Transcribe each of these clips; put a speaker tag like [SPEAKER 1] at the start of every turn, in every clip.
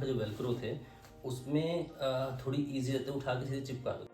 [SPEAKER 1] यहाँ का जो वेलक्रो थे उसमें थोड़ी ईजी रहते, उठा के सीधे चिपका दो।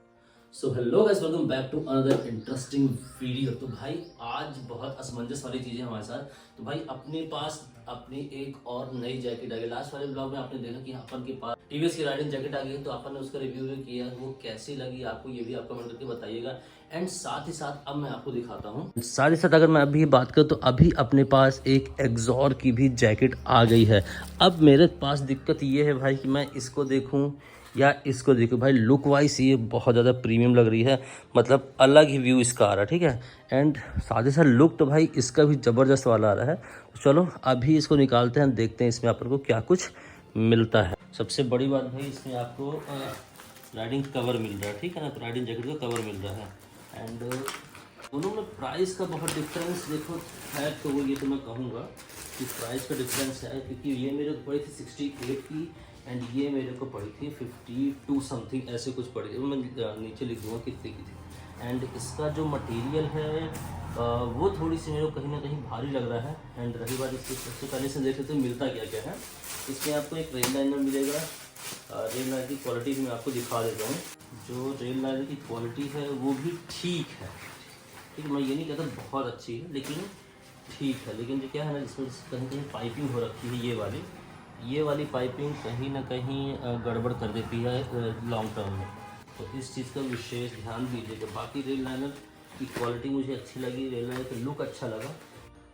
[SPEAKER 1] So hello guys, welcome back to another interesting video. तो भाई आज बहुत असमंजस वाली चीज़ें हमारे साथ। तो भाई अपने पास अपनी एक और नई जैकेट आ गई। लास्ट वाले ब्लॉग में आपने देखा कि अपन के पास टीवीएस की राइडिंग जैकेट आ गई, तो अपन ने उसका रिव्यू भी किया। वो कैसी लगी आपको ये भी आप कमेंट करके बताइएगा। एंड साथ ही साथ अब मैं आपको दिखाता हूँ, साथ ही साथ अगर मैं अभी बात करूँ तो अभी अपने पास एक एक्सॉर की भी जैकेट आ गई है। अब मेरे पास दिक्कत ये है भाई कि मैं इसको देखूँ या इसको देखो। भाई लुक वाइज ये बहुत ज़्यादा प्रीमियम लग रही है, मतलब अलग ही व्यू इसका आ रहा है, ठीक है। एंड साथ ही साथ लुक तो भाई इसका भी ज़बरदस्त वाला आ रहा है। तो चलो अभी इसको निकालते हैं, देखते हैं इसमें अपन को क्या कुछ मिलता है। सबसे बड़ी बात भाई इसमें आपको राइडिंग कवर मिल रहा है, ठीक है ना। तो राइडिंग जैकेट का कवर मिल रहा है। एंड दोनों में प्राइस का बहुत डिफरेंस देखो है, तो वो ये तो मैं कहूँगा कि प्राइस का डिफरेंस है, क्योंकि ये मेरे को पड़ी थी 68 की एंड ये मेरे को पड़ी थी 52 समथिंग, ऐसे कुछ पड़ी थी। मैं नीचे लिख दूँगा कितने की थी। एंड इसका जो मटेरियल है वो थोड़ी सी मेरे को कहीं ना कहीं भारी लग रहा है। एंड रही बात इसकी, सबसे पहले से देख लेते हैं मिलता क्या क्या है। इसमें आपको एक रेल लाइनर मिलेगा। रेल लाइनर की क्वालिटी भी मैं आपको दिखा देता हूँ। जो रेल लाइनर की क्वालिटी है वो भी ठीक है, ठीक है। मैं ये नहीं कहता बहुत अच्छी है, लेकिन ठीक है। लेकिन जो क्या है ना, जिसमें कहीं कहीं पाइपिंग हो रखी है, ये वाली पाइपिंग कहीं ना कहीं गड़बड़ कर देती है लॉन्ग टर्म में। तो इस चीज़ का विशेष ध्यान दीजिएगा। बाकी रेल लाइनर की क्वालिटी मुझे अच्छी लगी, रेल लाइनर का लुक अच्छा लगा,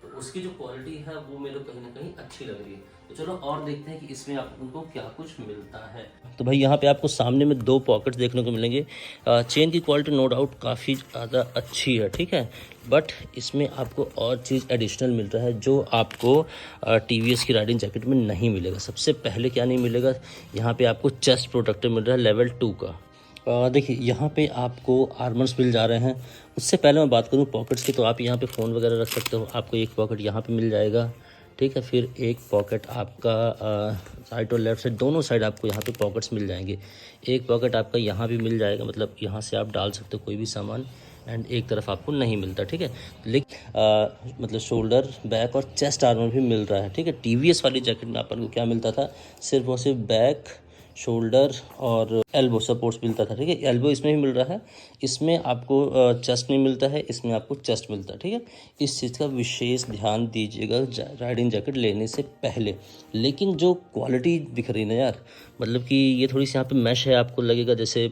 [SPEAKER 1] तो उसकी जो क्वालिटी है वो मेरे को कहीं ना कहीं अच्छी लग रही है। तो चलो और देखते हैं कि इसमें आपको क्या कुछ मिलता है। तो भाई यहाँ पे आपको सामने में 2 पॉकेट्स देखने को मिलेंगे। चेन की क्वालिटी नो डाउट काफ़ी ज़्यादा अच्छी है, ठीक है। बट इसमें आपको और चीज़ एडिशनल मिल रहा है जो आपको टीवीएस की राइडिंग जैकेट में नहीं मिलेगा। सबसे पहले क्या नहीं मिलेगा, यहाँ पे आपको चेस्ट प्रोटेक्टर मिल रहा है लेवल 2 का। देखिए यहाँ पे आपको आर्मर्स मिल जा रहे हैं। उससे पहले मैं बात करूँ पॉकेट्स की, तो आप यहाँ पे फ़ोन वगैरह रख सकते हो। आपको एक पॉकेट यहाँ पे मिल जाएगा, ठीक है। फिर एक पॉकेट आपका राइट और लेफ़्ट साइड, दोनों साइड आपको यहाँ पे पॉकेट्स मिल जाएंगे। एक पॉकेट आपका यहाँ भी मिल जाएगा, मतलब यहाँ से आप डाल सकते हो कोई भी सामान। एंड एक तरफ आपको नहीं मिलता, ठीक है। लेकिन मतलब शोल्डर, बैक और चेस्ट आर्मर भी मिल रहा है, ठीक है। टीवीएस वाली जैकेट में अपन को क्या मिलता था, सिर्फ और सिर्फ बैक, शोल्डर और एल्बो सपोर्ट्स मिलता था, ठीक है। एल्बो इसमें भी मिल रहा है, इसमें आपको चेस्ट नहीं मिलता है, इसमें आपको चेस्ट मिलता है, ठीक है। इस चीज़ का विशेष ध्यान दीजिएगा राइडिंग जैकेट लेने से पहले। लेकिन जो क्वालिटी दिख रही ना यार, मतलब कि ये थोड़ी सी यहाँ पे मैश है, आपको लगेगा जैसे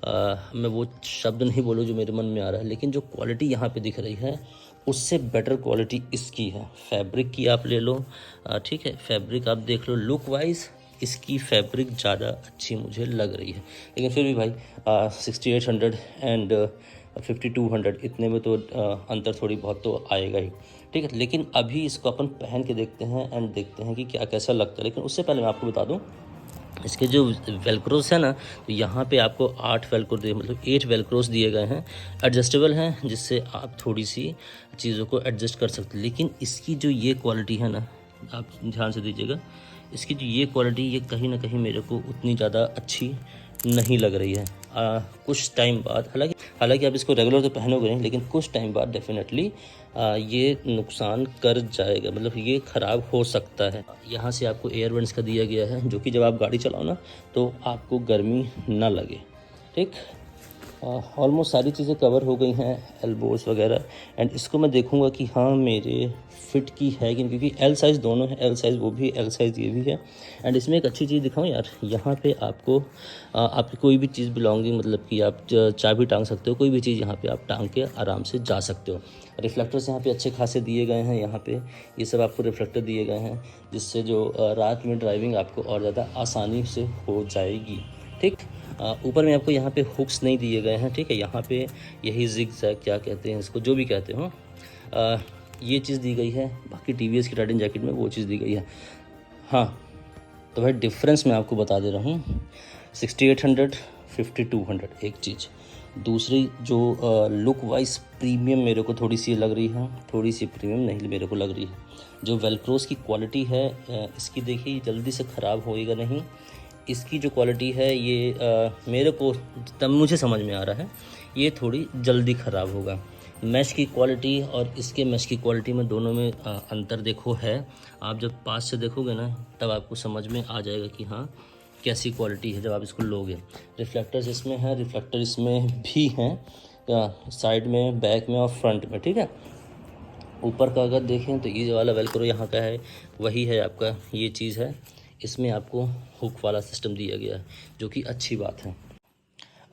[SPEAKER 1] मैं वो शब्द नहीं बोलूँ जो मेरे मन में आ रहा है, लेकिन जो क्वालिटी यहाँ पे दिख रही है उससे बेटर क्वालिटी इसकी है। फैब्रिक की आप ले लो, ठीक है। फैब्रिक आप देख लो, लुक वाइज इसकी फैब्रिक ज़्यादा अच्छी मुझे लग रही है। लेकिन फिर भी भाई 6800 एंड 5200 इतने में तो अंतर थोड़ी बहुत तो आएगा ही, ठीक है। लेकिन अभी इसको अपन पहन के देखते हैं एंड देखते हैं कि क्या कैसा लगता है। लेकिन उससे पहले मैं आपको बता दूं, इसके जो वेलक्रोस है ना, तो यहाँ पे आपको 8 वेलक्रो मतलब 8 वेलक्रोस दिए गए हैं। एडजस्टेबल हैं, जिससे आप थोड़ी सी चीज़ों को एडजस्ट कर सकते हैं। लेकिन इसकी जो ये क्वालिटी है ना, आप ध्यान से दीजिएगा, इसकी जो ये क्वालिटी, ये कहीं ना कहीं मेरे को उतनी ज़्यादा अच्छी नहीं लग रही है। कुछ टाइम बाद, हालांकि आप इसको रेगुलर तो पहनोगे नहीं, लेकिन कुछ टाइम बाद डेफिनेटली ये नुकसान कर जाएगा, मतलब ये ख़राब हो सकता है। यहाँ से आपको एयर वेंट्स का दिया गया है, जो कि जब आप गाड़ी चलाओ ना तो आपको गर्मी ना लगे, ठीक। ऑलमोस्ट सारी चीज़ें कवर हो गई हैं, एल्बोस वगैरह। एंड इसको मैं देखूंगा कि हाँ मेरे फिट की है कि नहीं, क्योंकि एल साइज़ दोनों है, एल साइज़ वो भी, एल साइज़ ये भी है। एंड इसमें एक अच्छी चीज़ दिखाऊं यार, यहाँ पे आपको आपकी कोई भी चीज़ बिलोंगिंग, मतलब कि आप चाबी टांग सकते हो, कोई भी चीज़ यहाँ पे आप टांग के आराम से जा सकते हो। रिफ्लेक्टर्स यहाँ पे अच्छे खासे दिए गए हैं, यहाँ पे ये सब आपको रिफ्लेक्टर दिए गए हैं, जिससे जो रात में ड्राइविंग आपको और ज़्यादा आसानी से हो जाएगी, ठीक। ऊपर में आपको यहाँ पे हुक्स नहीं दिए गए हैं, ठीक है। यहाँ पे यही जिग-जैग क्या कहते हैं इसको, जो भी कहते हो, ये चीज़ दी गई है। बाकी टीवीएस की राइडिंग जैकेट में वो चीज़ दी गई है। हाँ, तो भाई डिफरेंस मैं आपको बता दे रहा हूँ, 6800 5200 एक चीज़। दूसरी जो लुक वाइज प्रीमियम मेरे को थोड़ी सी लग रही है, थोड़ी सी प्रीमियम नहीं मेरे को लग रही है। जो वेलक्रोस की क्वालिटी है इसकी, देखिए जल्दी से ख़राब होएगा नहीं। इसकी जो क्वालिटी है ये मेरे को तब मुझे समझ में आ रहा है, ये थोड़ी जल्दी ख़राब होगा। मैश की क्वालिटी और इसके मैश की क्वालिटी में दोनों में अंतर देखो है। आप जब पास से देखोगे ना तब आपको समझ में आ जाएगा कि हाँ कैसी क्वालिटी है जब आप इसको लोगे। रिफ्लेक्टर्स इसमें है, रिफ्लेक्टर इसमें भी हैं साइड में, बैक में और फ्रंट में, ठीक है। ऊपर का अगर देखें तो ये वाला वेलक्रो यहाँ का है, वही है आपका, ये चीज़ है। इसमें आपको हुक वाला सिस्टम दिया गया है जो कि अच्छी बात है।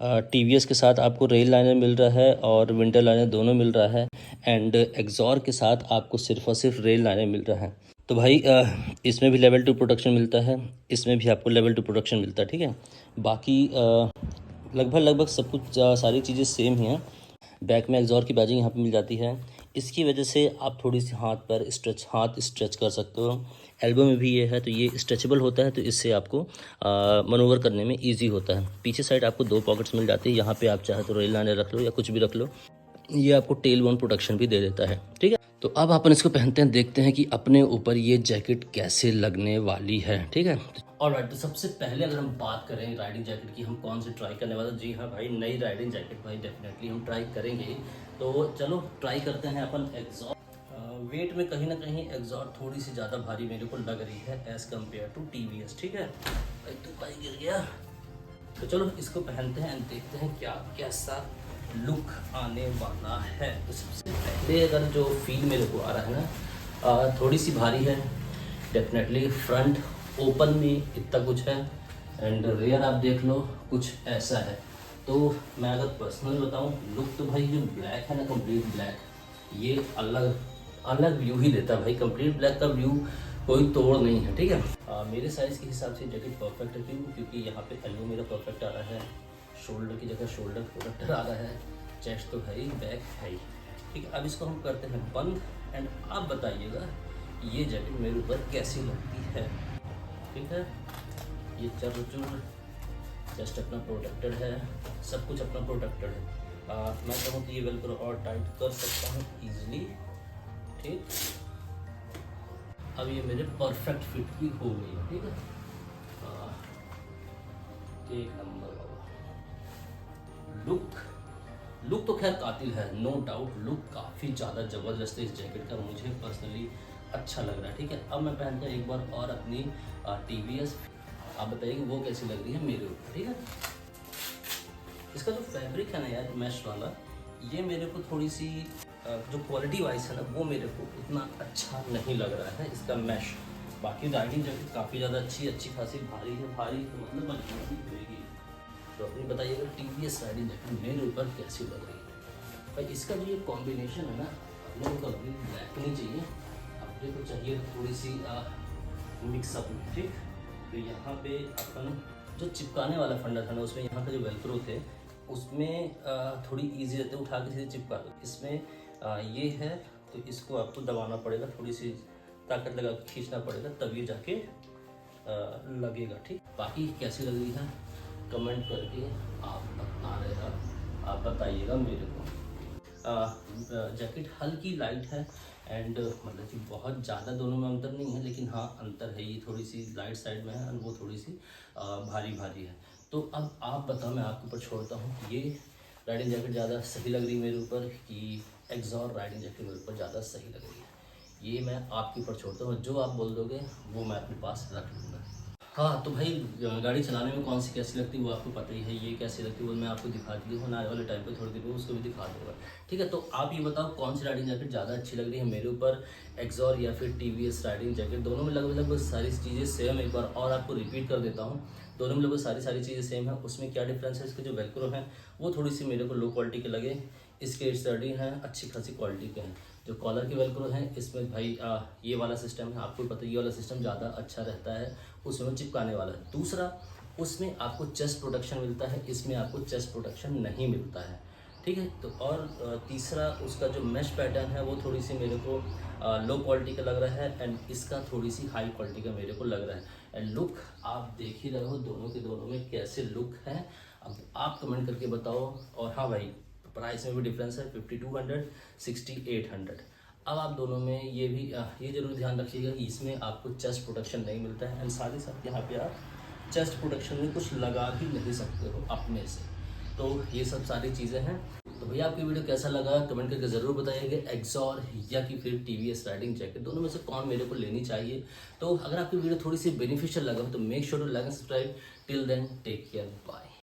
[SPEAKER 1] टीवीएस के साथ आपको रेल लाइनर मिल रहा है और विंटर लाइनर दोनों मिल रहा है, एंड एग्जॉर के साथ आपको सिर्फ और सिर्फ रेल लाइनर मिल रहा है। तो भाई इसमें भी लेवल 2 प्रोटेक्शन मिलता है, इसमें भी आपको लेवल 2 प्रोटेक्शन मिलता है, ठीक है। बाकी लगभग सब कुछ सारी चीज़ें सेम ही हैं। बैक में एग्जॉर की बैजिंग यहाँ पे मिल जाती है। इसकी वजह से आप थोड़ी सी हाथ स्ट्रेच कर सकते हो। एल्बो में भी ये है, तो ये स्ट्रेचेबल होता है, तो इससे आपको मनोवर करने में इजी होता है। पीछे साइड आपको 2 पॉकेट्स मिल जाती है, यहाँ पे आप चाहे तो रेल लाइनर रख लो या कुछ भी रख लो। ये आपको टेल बोन प्रोटेक्शन भी दे देता है, ठीक है। तो अब अपन इसको पहनते हैं, देखते हैं कि अपने ऊपर ये जैकेट कैसे लगने वाली है, ठीक है। ऑलराइट, तो सबसे पहले अगर हम बात करें राइडिंग जैकेट की, हम कौन सी ट्राई करने वाले, जी हाँ भाई, नई राइडिंग जैकेट भाई डेफिनेटली हम ट्राई करेंगे। तो चलो ट्राई करते हैं अपन। एग्जॉर वेट में कहीं ना कहीं एग्जॉर थोड़ी सी ज़्यादा भारी मेरे को लग रही है एज़ कम्पेयर टू टीवीएस, ठीक है। भाई तो भाई गिर गया। तो चलो इसको पहनते हैं, देखते हैं क्या कैसा लुक आने वाला है। तो सबसे पहले अगर जो फील मेरे को आ रहा है ना, थोड़ी सी भारी है डेफिनेटली। फ्रंट ओपन में इतना कुछ है, एंड रेयर आप देख लो कुछ ऐसा है। तो मैं अगर पर्सनल बताऊं लुक, तो भाई जो ब्लैक है ना, कंप्लीट ब्लैक, ये अलग व्यू ही देता है भाई। कंप्लीट ब्लैक का व्यू कोई तोड़ नहीं है, ठीक है। मेरे साइज़ के हिसाब से जैकेट परफेक्ट है, क्योंकि यहाँ पे एल्बो मेरा परफेक्ट आ रहा है, शोल्डर की जगह शोल्डर प्रोटेक्टर आ रहा है, चेस्ट तो है ही, बैक है ही, ठीक है। अब इसको हम करते हैं बंद, एंड आप बताइएगा ये जैकेट मेरे ऊपर कैसी लगती है, ठीक है। ये चर चेस्ट अपना प्रोटेक्टेड है, सब कुछ अपना प्रोटेक्टेड है। मैं चाहूँ तो ये वेलक्रो और टाइट कर सकता हूँ ईजिली, ठीक। अब ये मेरे परफेक्ट फिट की हो गई है, ठीक है। एक नंबर लुक तो खैर कातिल है, नो डाउट। लुक काफ़ी ज़्यादा ज़बरदस्त है इस जैकेट का, मुझे पर्सनली अच्छा लग रहा है, ठीक है। अब मैं पहनता हूँ एक बार और अपनी टीवीएस, आप बताइए कि वो कैसी लग रही है मेरे ऊपर, ठीक है। इसका जो फैब्रिक है ना यार, मैश वाला, ये मेरे को थोड़ी सी जो क्वालिटी वाइज है ना, वो मेरे को उतना अच्छा नहीं लग रहा है इसका मैश। बाकी राइडिंग जैकेट काफ़ी ज़्यादा अच्छी खासी भारी है, भारी तो मतलब मजबूत होगी। तो अपनी बताइएगा टीवीएस राइडिंग जैकेट मेरे ऊपर कैसी लग रही है भाई। इसका जो ये कॉम्बिनेशन है ना, अपने को कभी ब्लैक नहीं चाहिए, अपने को चाहिए थोड़ी सी मिक्सअप में, ठीक। तो यहाँ पे अपन जो चिपकाने वाला फंडा था ना, उसमें यहाँ पे जो वेलक्रो थे उसमें थोड़ी इजी रहते, उठा के सीधे चिपका दो। इसमें ये है, तो इसको आपको दबाना पड़ेगा, थोड़ी सी ताकत लगा के खींचना पड़ेगा, तभी जाके लगेगा, ठीक। बाकी कैसी लग रही है कमेंट करके आप बताइएगा मेरे को। जैकेट हल्की लाइट है, एंड मतलब कि बहुत ज़्यादा दोनों में अंतर नहीं है, लेकिन हाँ अंतर है, ये थोड़ी सी लाइट साइड में है और वो थोड़ी सी भारी है। तो अब आप बताओ, मैं आपके ऊपर छोड़ता हूँ, ये राइडिंग जैकेट ज़्यादा सही लग रही है मेरे ऊपर कि एग्जॉर राइडिंग जैकेट मेरे ऊपर ज़्यादा सही लग रही है? ये मैं आपके ऊपर छोड़ता हूँ, जो आप बोल दोगे वो मैं अपने पास रख लूँगा। हाँ तो भाई गाड़ी चलाने में कौन सी कैसी लगती है वो आपको पता ही है, ये कैसी लगती है वो मैं आपको दिखा दी हूँ, आने वाले टाइम पे थोड़ी देर में उसको भी दिखा दूँगा, ठीक है। तो आप ये बताओ कौन सी राइडिंग जैकेट ज़्यादा अच्छी लग रही है मेरे ऊपर, एग्जॉर या फिर टीवीएस राइडिंग जैकेट? दोनों में लगभग सारी चीज़ें सेम। एक बार और आपको रिपीट कर देता हूँ, दोनों में लगभग सारी चीज़ें सेम है। उसमें क्या डिफरेंस है, इसके जो वेलक्रो हैं वो थोड़ी सी मेरे को लो क्वालिटी के लगे, इसके स्टर्डी हैं, अच्छी खासी क्वालिटी के हैं। जो कॉलर के वेलक्रो हैं इसमें भाई ये वाला सिस्टम है, आपको पता है ये वाला सिस्टम ज़्यादा अच्छा रहता है, उसमें चिपकाने वाला है। दूसरा, उसमें आपको चेस्ट प्रोटेक्शन मिलता है, इसमें आपको चेस्ट प्रोटेक्शन नहीं मिलता है, ठीक है। तो और तीसरा, उसका जो मैश पैटर्न है वो थोड़ी सी मेरे को लो क्वालिटी का लग रहा है, एंड इसका थोड़ी सी हाई क्वालिटी का मेरे को लग रहा है। एंड लुक आप देख ही रहे हो दोनों में कैसे लुक है, अब आप कमेंट करके बताओ। और हाँ भाई, प्राइस में भी डिफरेंस है, 5200 6800। अब आप दोनों में ये जरूर ध्यान रखिएगा कि इसमें आपको चेस्ट प्रोटेक्शन नहीं मिलता है, एंड साथ ही साथ यहाँ पे आप चेस्ट प्रोटेक्शन में कुछ लगा भी नहीं सकते हो अपने से। तो ये सब सारी चीज़ें हैं। तो भैया आपकी वीडियो कैसा लगा कमेंट करके ज़रूर बताइएगा। एक्सॉर या कि फिर टीवीएस राइडिंग जैकेट, दोनों में से कौन मेरे को लेनी चाहिए। तो अगर आपकी वीडियो थोड़ी सी बेनिफिशियल लगा हो तो make sure to like and subscribe. Till then take care, bye.